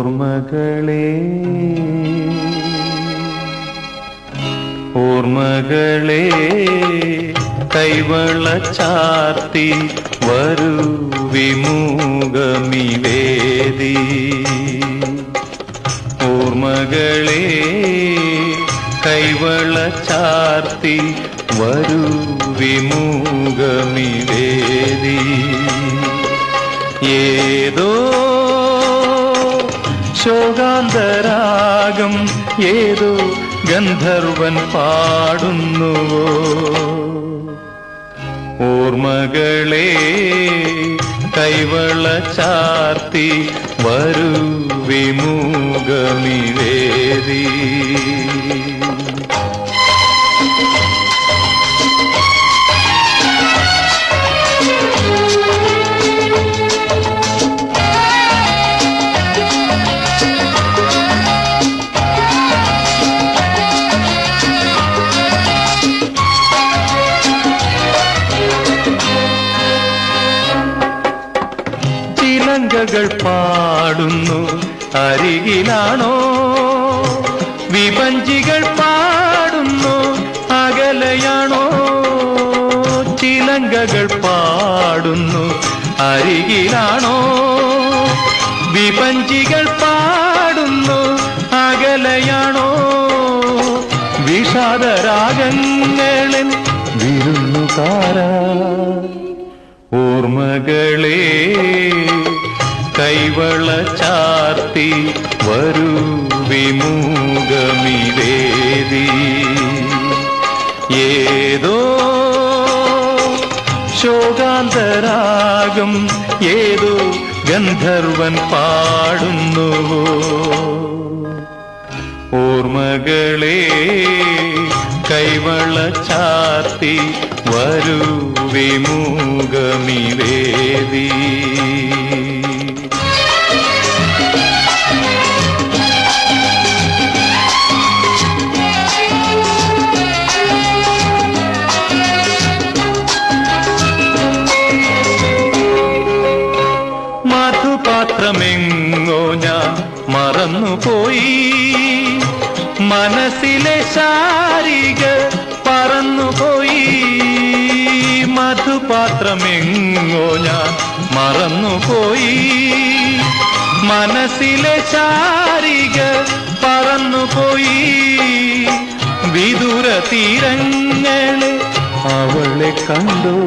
ഓർമ്മകളേ ഓർമ്മകളേ കൈവള ചാർത്തി വരൂ വിമുഖമിവേദി ഓർമ്മകളേ കൈവള ചാർത്തി വരൂ വിമുഖമിവേദി ഏതോ ശോകാന്തരാഗം ഏതോ ഗന്ധർവൻ പാടുന്നുവോ ഓർമ്മകളേ കൈവള ചാർത്തി വരൂ വിമുഖമിവേദി ചിലങ്കകൾ പാടുന്നു അരികിലാണോ വിപഞ്ചികൾ പാടുന്നു അകലെയാണോ ചിലങ്കകൾ പാടുന്നു അരികിലാണോ വിപഞ്ചികൾ പാടുന്നു അകലെയാണോ വിഷാദരാഗങ്ങളിൽ വിരുന്നുകാരാ ഓർമ്മകളേ കൈവള ചാർത്തി വരൂ വിമുഖമിവേദി ഏതോ ശോകാന്തരാഗം ഏതോ ഗന്ധർവൻ പാടുന്നുവോ ഓർമ്മകളേ കൈവള ചാർത്തി വരൂ വിമുഖമിവേദി മധുപാത്രമെങ്ങോ ഞാൻ മറന്നുപോയി മനസ്സിലെ ശാരിക പറന്നുപോയി മധുപാത്രമെങ്ങോ ഞാൻ മറന്നുപോയി മനസ്സിലെ ശാരിക പറന്നുപോയി വിദൂര തീരങ്ങളെ അവളെ കണ്ടു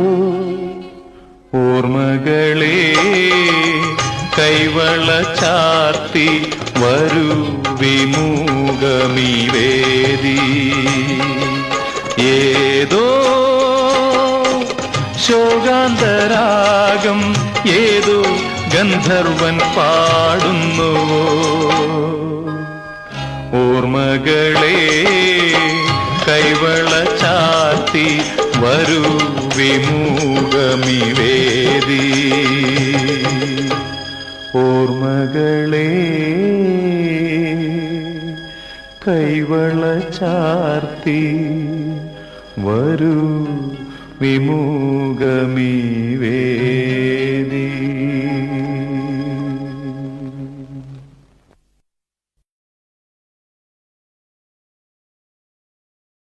ഓർമ്മകളേ കൈവള ചാർത്തി വരൂ വിമുഖമിവേദി ഏതോ ശോകാന്തരാഗം ഏതോ ഗന്ധർവൻ പാടുന്നുവോ ഓർമ്മകളേ കൈവള ചാർത്തി വരൂ വിമുഖമിവേദി ഓർമ്മകളേ കൈവള ചാർത്തി വരൂ വിമുഖമിവേദി